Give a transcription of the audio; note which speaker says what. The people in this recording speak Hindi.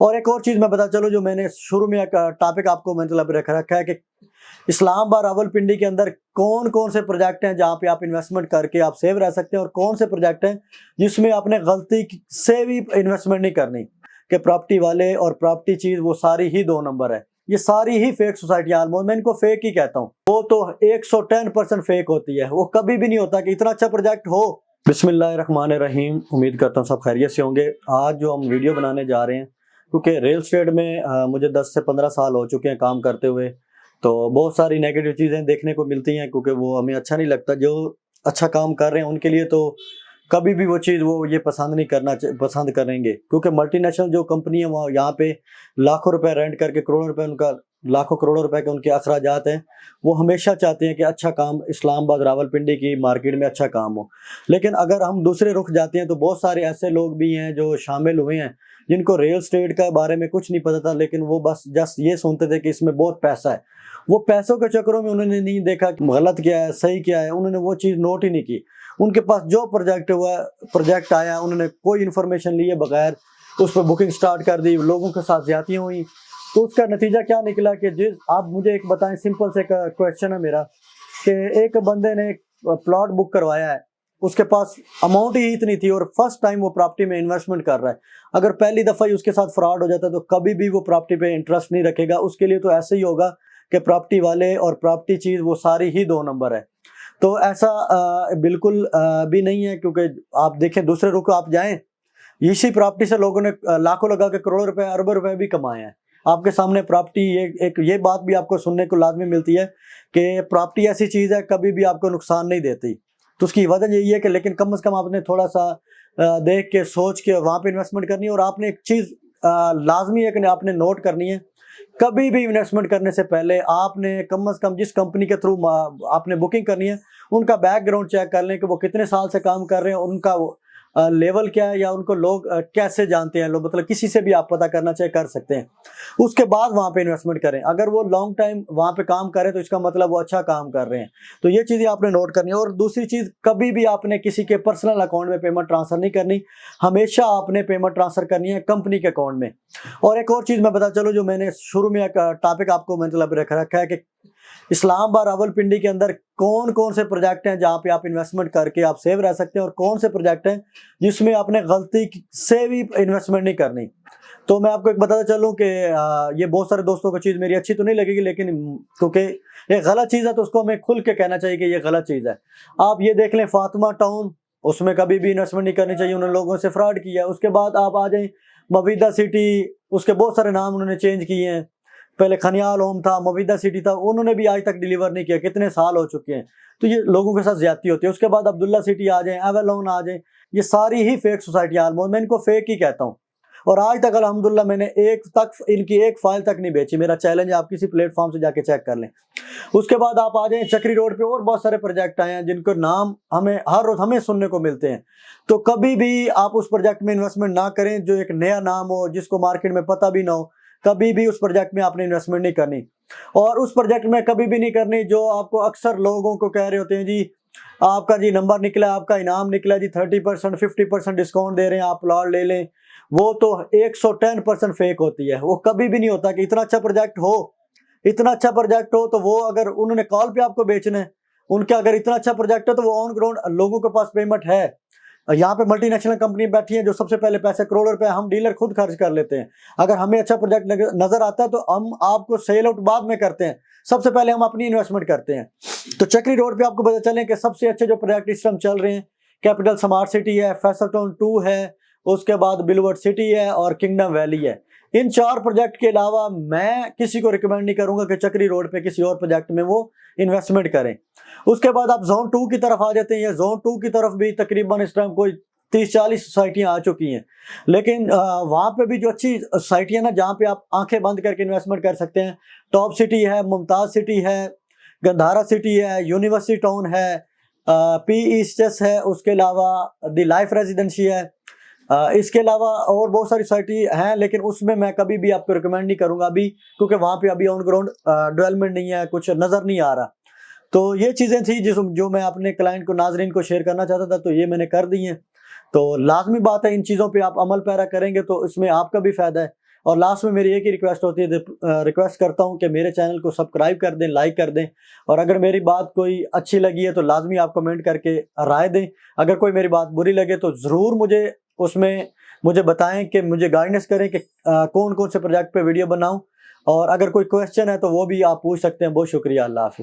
Speaker 1: और एक और चीज़ मैं बता चलूँ, जो मैंने शुरू में एक टॉपिक आपको मतलब रख रखा है कि इस्लामाबाद रावलपिंडी के अंदर कौन-कौन से प्रोजेक्ट हैं जहाँ पे आप इन्वेस्टमेंट करके आप सेव रह सकते हैं, और कौन से प्रोजेक्ट हैं जिसमें आपने गलती से भी इन्वेस्टमेंट नहीं करनी, कि प्रॉपर्टी वाले और प्रॉपर्टी चीज़ वो सारी ही 2 नंबर है। ये सारी ही फेक सोसाइटी, ऑलमोस्ट मैं इनको फेक ही कहता हूँ। वो तो 110% फेक होती है, वो कभी भी नहीं होता कि इतना अच्छा प्रोजेक्ट हो। बिस्मिल्लाहिर्रहमानिर्रहीम, उम्मीद करता हूँ सब खैरियत से होंगे। आज जो हम वीडियो बनाने जा रहे हैं, क्योंकि रियल एस्टेट में मुझे 10 से 15 साल हो चुके हैं काम करते हुए, तो बहुत सारी नेगेटिव चीज़ें देखने को मिलती हैं, क्योंकि वो हमें अच्छा नहीं लगता। जो अच्छा काम कर रहे हैं उनके लिए तो कभी भी वो चीज़ वो ये पसंद करेंगे, क्योंकि मल्टीनेशनल जो कंपनी है वहाँ यहाँ पे लाखों रुपए रेंट करके करोड़ों रुपए उनका लाखों करोड़ों रुपए के उनके अखराजात हैं। वो हमेशा चाहते हैं कि अच्छा काम इस्लामाबाद रावलपिंडी की मार्केट में अच्छा काम हो। लेकिन अगर हम दूसरे रुख जाते हैं तो बहुत सारे ऐसे लोग भी हैं जो शामिल हुए हैं, जिनको रियल एस्टेट के बारे में कुछ नहीं पता था, लेकिन वो बस जस्ट ये सुनते थे कि इसमें बहुत पैसा है। वो पैसों के चक्करों में उन्होंने नहीं देखा कि गलत क्या है सही क्या है, उन्होंने वो चीज़ नोट ही नहीं की। उनके पास जो प्रोजेक्ट आया, उन्होंने कोई इन्फॉर्मेशन लिए बगैर उस पर बुकिंग स्टार्ट कर दी, लोगों के साथ ज्यादतियाँ हुई। तो उसका नतीजा क्या निकला कि जिस आप मुझे एक बताएं, सिंपल से क्वेश्चन है मेरा, कि एक बंदे ने प्लॉट बुक करवाया है, उसके पास अमाउंट ही इतनी थी और फर्स्ट टाइम वो प्रॉपर्टी में इन्वेस्टमेंट कर रहा है। अगर पहली दफ़ा ही उसके साथ फ्रॉड हो जाता है तो कभी भी वो प्रॉपर्टी पे इंटरेस्ट नहीं रखेगा। उसके लिए तो ऐसे ही होगा कि प्रॉपर्टी वाले और प्रॉपर्टी चीज़ वो सारी ही 2 नंबर है। तो ऐसा बिल्कुल भी नहीं है, क्योंकि आप देखें दूसरे रुख आप जाएं, इसी प्रॉपर्टी से लोगों ने लाखों लगा के करोड़ों रुपए अरबों रुपए भी कमाए हैं। आपके सामने प्रॉपर्टी, ये बात भी आपको सुनने को लाजमी मिलती है कि प्रॉपर्टी ऐसी चीज़ है कभी भी आपको नुकसान नहीं देती। तो उसकी वजह यही है कि लेकिन कम से कम आपने थोड़ा सा देख के सोच के वहाँ पे इन्वेस्टमेंट करनी है। और आपने एक चीज़ लाजमी है कि आपने नोट करनी है, कभी भी इन्वेस्टमेंट करने से पहले आपने कम से कम जिस कंपनी के थ्रू आपने बुकिंग करनी है, उनका बैकग्राउंड चेक कर लें कि वो कितने साल से काम कर रहे हैं, उनका लेवल क्या है, या उनको लोग कैसे जानते हैं। लोग मतलब किसी से भी आप पता करना चाहे कर सकते हैं। उसके बाद वहाँ पे इन्वेस्टमेंट करें। अगर वो लॉन्ग टाइम वहाँ पे काम करें तो इसका मतलब वो अच्छा काम कर रहे हैं। तो ये चीज़ें आपने नोट करनी है। और दूसरी चीज़, कभी भी आपने किसी के पर्सनल अकाउंट में पेमेंट ट्रांसफ़र नहीं करनी, हमेशा आपने पेमेंट ट्रांसफ़र करनी है कंपनी के अकाउंट में। और एक और चीज़ मैं बता चलूँ, जो मैंने शुरू में एक टॉपिक आपको मतलब रख रखा है कि इस्लामाबाद रावलपिंडी के अंदर कौन-कौन से प्रोजेक्ट हैं जहाँ पे आप इन्वेस्टमेंट करके आप सेव रह सकते हैं, और कौन से प्रोजेक्ट हैं जिसमें आपने गलती से भी इन्वेस्टमेंट नहीं करनी। तो मैं आपको एक बताता चलूँ कि ये बहुत सारे दोस्तों को चीज़ मेरी अच्छी तो नहीं लगेगी, लेकिन क्योंकि ये गलत चीज़ है तो उसको हमें खुल के कहना चाहिए कि ये गलत चीज़ है। आप ये देख लें फातिमा टाउन, उसमें कभी भी इन्वेस्टमेंट नहीं करनी चाहिए, उन्होंने लोगों से फ्रॉड किया है। उसके बाद आप आ जाएँ मवीदा सिटी, उसके बहुत सारे नाम उन्होंने चेंज किए हैं। पहले खनियाल होम था, मवीदा सिटी था, उन्होंने भी आज तक डिलीवर नहीं किया, कितने साल हो चुके हैं। तो ये लोगों के साथ ज्यादती होती है। उसके बाद अब्दुल्ला सिटी आ जाए, एवरलोन आ जाए, ये सारी ही फेक सोसाइटी, ऑलमोस्ट मैं इनको फेक ही कहता हूँ। और आज तक अल्हम्दुलिल्लाह मैंने इनकी एक फाइल तक नहीं बेची। मेरा चैलेंज है, आप किसी प्लेटफॉर्म से जाके चेक कर लें। उसके बाद आप आ जाएं चक्री रोड पे, और बहुत सारे प्रोजेक्ट आए हैं जिनको नाम हमें हर रोज हमें सुनने को मिलते हैं। तो कभी भी आप उस प्रोजेक्ट में इन्वेस्टमेंट ना करें जो एक नया नाम हो, जिसको मार्केट में पता भी ना हो। कभी भी उस प्रोजेक्ट में आपने इन्वेस्टमेंट नहीं करनी, और उस प्रोजेक्ट में कभी भी नहीं करनी जो आपको अक्सर लोगों को कह रहे होते हैं, जी आपका जी नंबर निकला, आपका इनाम निकला जी, 30% 50% डिस्काउंट दे रहे हैं, आप प्लॉट ले लें। वो तो 110% फेक होती है। वो कभी भी नहीं होता कि इतना अच्छा प्रोजेक्ट हो तो वो अगर उन्होंने कॉल पे आपको बेचना है, उनका अगर इतना अच्छा प्रोजेक्ट है तो वो ऑन ग्राउंड लोगों के पास पेमेंट है। यहाँ पे मल्टीनेशनल कंपनी बैठी है जो सबसे पहले पैसे करोड़ों रुपए हम डीलर खुद खर्च कर लेते हैं। अगर हमें अच्छा प्रोजेक्ट नजर आता है तो हम आपको सेल आउट बाद में करते हैं, सबसे पहले हम अपनी इन्वेस्टमेंट करते हैं। तो चक्री रोड पे आपको पता चले कि सबसे अच्छे जो प्रोजेक्ट इस टाइम चल रहे हैं, कैपिटल स्मार्ट सिटी है, फैसल टाउन 2 है, उसके बाद बिलवर्ड सिटी है और किंगडम वैली है। इन 4 प्रोजेक्ट के अलावा मैं किसी को रिकमेंड नहीं करूंगा कि चक्री रोड पे किसी और प्रोजेक्ट में वो इन्वेस्टमेंट करें। उसके बाद आप जोन 2 की तरफ आ जाते हैं। जोन 2 की तरफ भी तकरीबन इस टाइम कोई 30-40 सोसाइटियां आ चुकी हैं, लेकिन वहां पे भी जो अच्छी सोसाइटियां ना, जहां पे आप आंखें बंद करके इन्वेस्टमेंट कर सकते हैं, टॉप सिटी है, मुमताज सिटी है, गंधारा सिटी है, यूनिवर्सिटी टाउन है, पी ईस्टस है, उसके अलावा द लाइफ रेजिडेंसी है। इसके अलावा और बहुत सारी सोसाइटी हैं, लेकिन उसमें मैं कभी भी आपको रिकमेंड नहीं करूंगा अभी, क्योंकि वहां पे अभी ऑन ग्राउंड डेवलपमेंट नहीं है, कुछ नजर नहीं आ रहा। तो ये चीजें थी जो मैं अपने क्लाइंट को, नाजरीन को शेयर करना चाहता था, तो ये मैंने कर दी हैं। तो लाजमी बात है, इन चीज़ों पे आप अमल पैरा करेंगे तो इसमें आपका भी फ़ायदा है। और लास्ट में मेरी एक ही रिक्वेस्ट होती है, रिक्वेस्ट करता हूँ कि मेरे चैनल को सब्सक्राइब कर दें, लाइक कर दें, और अगर मेरी बात कोई अच्छी लगी है तो लाजमी आप कमेंट करके राय दें। अगर कोई मेरी बात बुरी लगे तो ज़रूर मुझे बताएं कि मुझे गाइडेंस करें कि कौन कौन से प्रोजेक्ट पे वीडियो बनाऊं, और अगर कोई क्वेश्चन है तो वो भी आप पूछ सकते हैं। बहुत शुक्रिया, अल्लाह हाफिज़।